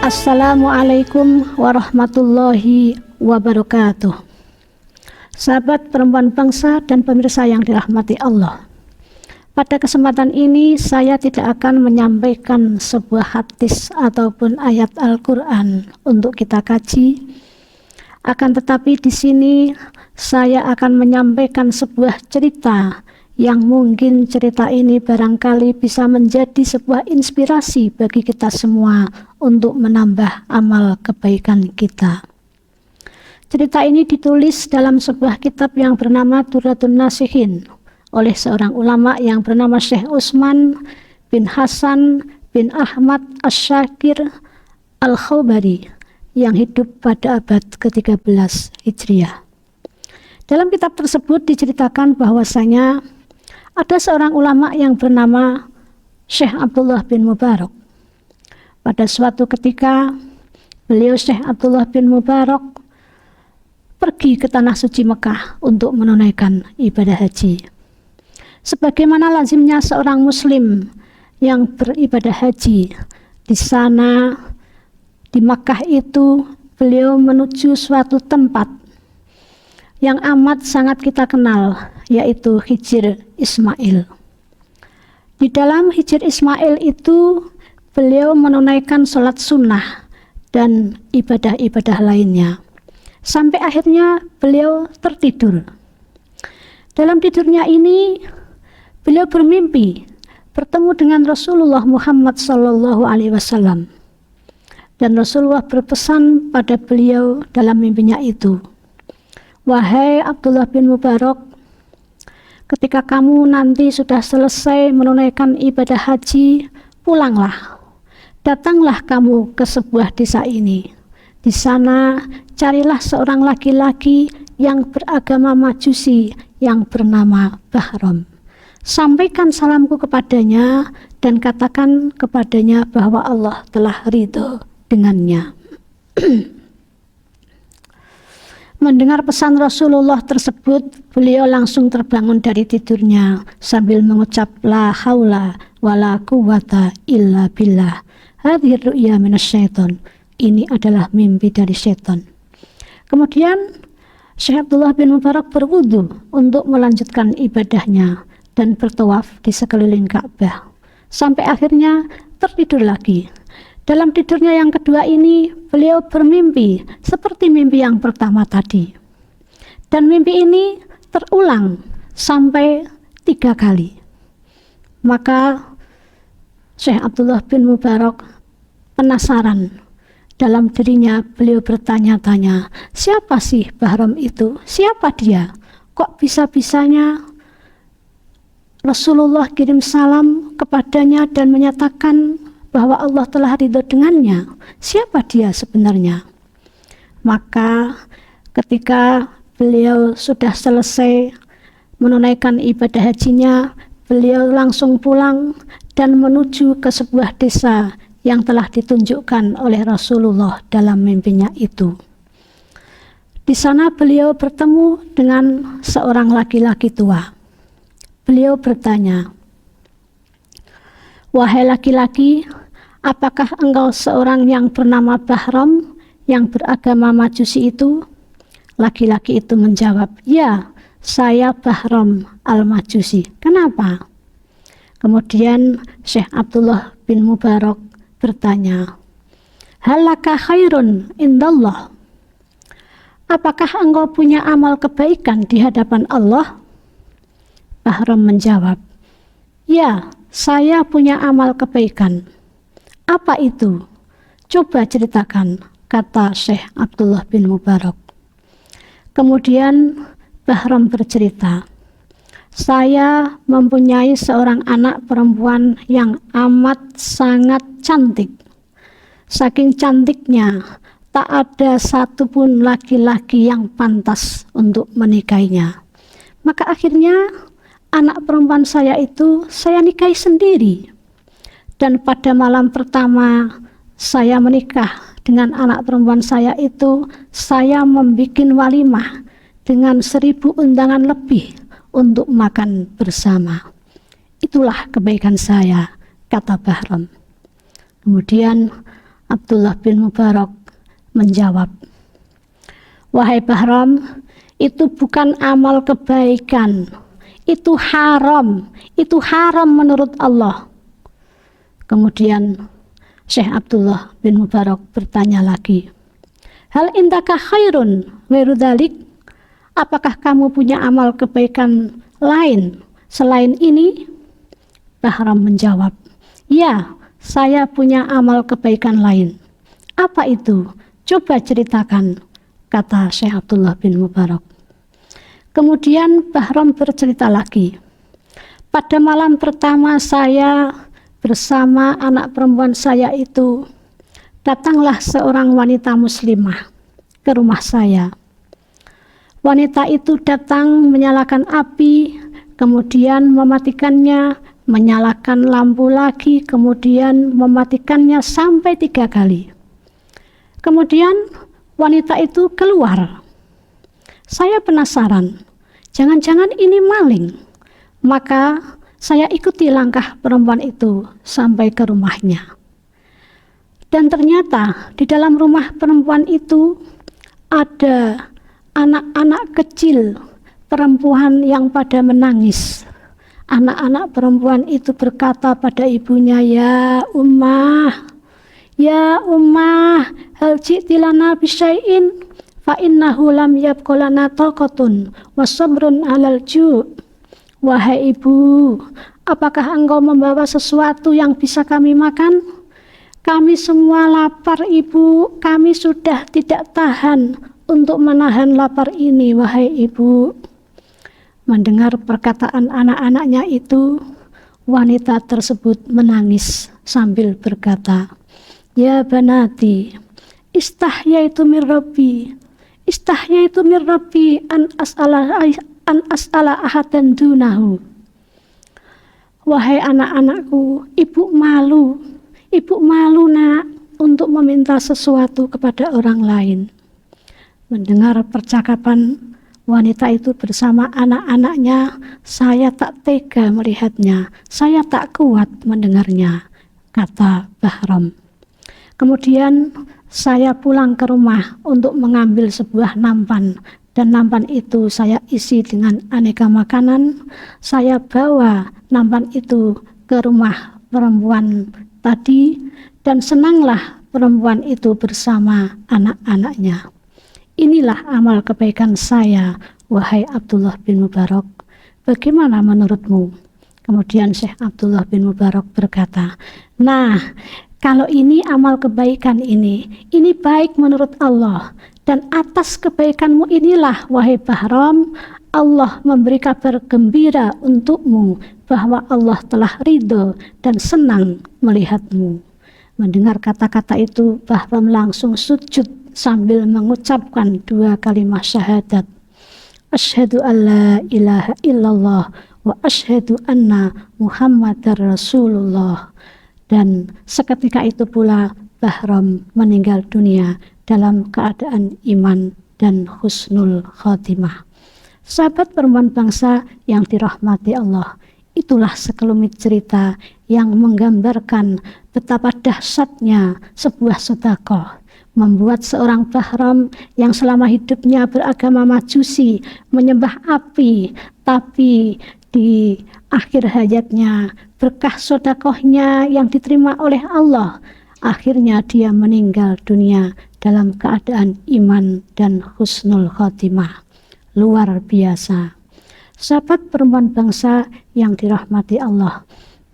Assalamualaikum warahmatullahi wabarakatuh. Sahabat perempuan bangsa dan pemirsa yang dirahmati Allah, pada kesempatan ini saya tidak akan menyampaikan sebuah hadis ataupun ayat Al-Quran untuk kita kaji. Akan tetapi di sini saya akan menyampaikan sebuah cerita yang mungkin cerita ini barangkali bisa menjadi sebuah inspirasi bagi kita semua untuk menambah amal kebaikan kita. Cerita ini ditulis dalam sebuah kitab yang bernama Durratun Nasihin oleh seorang ulama yang bernama Syekh Utsman bin Hasan bin Ahmad Asy-Syakir Al-Khawbari yang hidup pada abad ke-13 Hijriah. Dalam kitab tersebut diceritakan bahwasanya ada seorang ulama yang bernama Syekh Abdullah bin Mubarak. Pada suatu ketika, beliau Syekh Abdullah bin Mubarak pergi ke tanah suci Mekah untuk menunaikan ibadah haji. Sebagaimana lazimnya seorang muslim yang beribadah haji, di sana di Mekah itu beliau menuju suatu tempat yang amat sangat kita kenal, yaitu Hijr Ismail. Di dalam Hijr Ismail itu beliau menunaikan sholat sunnah dan ibadah-ibadah lainnya. Sampai akhirnya beliau tertidur. Dalam tidurnya ini beliau bermimpi bertemu dengan Rasulullah Muhammad SAW. Dan Rasulullah berpesan pada beliau dalam mimpinya itu, "Wahai Abdullah bin Mubarak, ketika kamu nanti sudah selesai menunaikan ibadah haji, pulanglah. Datanglah kamu ke sebuah desa ini. Di sana carilah seorang laki-laki yang beragama Majusi yang bernama Bahram. Sampaikan salamku kepadanya dan katakan kepadanya bahwa Allah telah ridho dengannya." Mendengar pesan Rasulullah tersebut, beliau langsung terbangun dari tidurnya sambil mengucap la haula wala quwata illa billah. Hadhihi ru'ya minasyaiton. Ini adalah mimpi dari setan. Kemudian Syekh Abdullah bin Mubarak berwudu untuk melanjutkan ibadahnya dan bertawaf di sekeliling Ka'bah. Sampai akhirnya tertidur lagi. Dalam tidurnya yang kedua ini, beliau bermimpi seperti mimpi yang pertama tadi. Dan mimpi ini terulang sampai 3 kali. Maka Syekh Abdullah bin Mubarak penasaran. Dalam dirinya beliau bertanya-tanya, siapa sih Bahram itu? Siapa dia? Kok bisa-bisanya Rasulullah kirim salam kepadanya dan menyatakan bahwa Allah telah ridho dengannya? Siapa dia sebenarnya? Maka ketika beliau sudah selesai menunaikan ibadah hajinya, beliau langsung pulang dan menuju ke sebuah desa yang telah ditunjukkan oleh Rasulullah dalam mimpinya itu. Di sana beliau bertemu dengan seorang laki-laki tua. Beliau bertanya, "Wahai laki-laki, apakah engkau seorang yang bernama Bahram yang beragama Majusi itu?" Laki-laki itu menjawab, "Ya, saya Bahram al-Majusi." "Kenapa?" Kemudian Syekh Abdullah bin Mubarak bertanya, "Halaka khairun indallah?" Apakah engkau punya amal kebaikan di hadapan Allah? Bahram menjawab, "Ya, saya punya amal kebaikan." "Apa itu? Coba ceritakan," kata Syekh Abdullah bin Mubarak. Kemudian Bahram bercerita, "Saya mempunyai seorang anak perempuan yang amat sangat cantik. Saking cantiknya, tak ada satupun laki-laki yang pantas untuk menikahinya. Maka akhirnya anak perempuan saya itu saya nikahi sendiri. Dan pada malam pertama saya menikah dengan anak perempuan saya itu, saya membuat walimah dengan 1000 undangan lebih untuk makan bersama. Itulah kebaikan saya," kata Bahram. Kemudian Abdullah bin Mubarak menjawab, "Wahai Bahram, itu bukan amal kebaikan, itu haram menurut Allah." Kemudian Syekh Abdullah bin Mubarak bertanya lagi, "Hal indaka khairun ghairu dzalik?" Apakah kamu punya amal kebaikan lain selain ini? Bahram menjawab, "Ya, saya punya amal kebaikan lain." "Apa itu? Coba ceritakan," kata Syekh Abdullah bin Mubarak. Kemudian Bahram bercerita lagi, "Pada malam pertama saya bersama anak perempuan saya itu, datanglah seorang wanita muslimah ke rumah saya. Wanita itu datang menyalakan api, kemudian mematikannya, menyalakan lampu lagi, kemudian mematikannya sampai 3 kali. Kemudian wanita itu keluar. Saya penasaran, jangan-jangan ini maling. Maka saya ikuti langkah perempuan itu sampai ke rumahnya. Dan ternyata di dalam rumah perempuan itu ada anak-anak kecil perempuan yang pada menangis. Anak-anak perempuan itu berkata pada ibunya, "Ya Ummah, hal ji'ti lana bisyai'in fa innahu lam yabqa lana taqatun wa sabrun 'alal ju'." "Wahai ibu, apakah engkau membawa sesuatu yang bisa kami makan? Kami semua lapar, ibu. Kami sudah tidak tahan untuk menahan lapar ini, wahai ibu." Mendengar perkataan anak-anaknya itu, wanita tersebut menangis sambil berkata, "Ya banati, istahyaitu min rabbi an as'ala ahadan dunahu." "Wahai anak-anakku, ibu malu nak untuk meminta sesuatu kepada orang lain." Mendengar percakapan wanita itu bersama anak-anaknya, saya tak tega melihatnya, saya tak kuat mendengarnya, kata Bahram. Kemudian saya pulang ke rumah untuk mengambil sebuah nampan, dan nampan itu saya isi dengan aneka makanan. Saya bawa nampan itu ke rumah perempuan tadi, dan senanglah perempuan itu bersama anak-anaknya. Inilah amal kebaikan saya, wahai Abdullah bin Mubarak. Bagaimana menurutmu? Kemudian Syekh Abdullah bin Mubarak berkata, "Nah, kalau ini amal kebaikan ini baik menurut Allah. Dan atas kebaikanmu inilah, wahai Bahram, Allah memberi kabar gembira untukmu bahwa Allah telah ridho dan senang melihatmu." Mendengar kata-kata itu, Bahram langsung sujud sambil mengucapkan 2 kalimat syahadat. Asyhadu an la ilaha illallah wa asyhadu anna Muhammadar Rasulullah. Dan seketika itu pula Bahram meninggal dunia dalam keadaan iman dan husnul khotimah. Sahabat perempuan bangsa yang dirahmati Allah, itulah sekelumit cerita yang menggambarkan betapa dahsyatnya sebuah sedekah, membuat seorang Bahram yang selama hidupnya beragama Majusi, menyembah api, tapi di akhir hayatnya berkah sedekahnya yang diterima oleh Allah, akhirnya dia meninggal dunia dalam keadaan iman dan husnul khotimah. Luar biasa. Sahabat perempuan bangsa yang dirahmati Allah,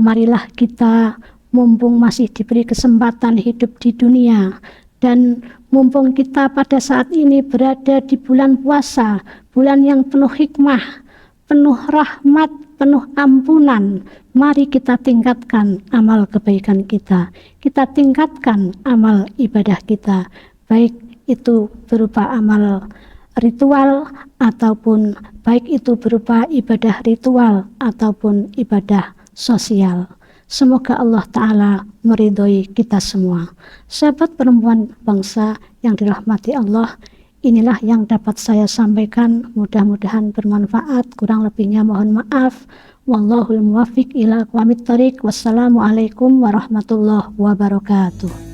marilah kita, mumpung masih diberi kesempatan hidup di dunia, dan mumpung kita pada saat ini berada di bulan puasa, bulan yang penuh hikmah, penuh rahmat, penuh ampunan, mari kita tingkatkan amal kebaikan kita. Kita tingkatkan amal ibadah kita, baik itu berupa amal ritual ataupun baik itu berupa ibadah ritual ataupun ibadah sosial. Semoga Allah Ta'ala meridhoi kita semua. Sahabat perempuan bangsa yang dirahmati Allah, inilah yang dapat saya sampaikan. Mudah-mudahan bermanfaat. Kurang lebihnya mohon maaf. Wallahul muwaffiq ila aqwamit thoriq. Wassalamualaikum warahmatullahi wabarakatuh.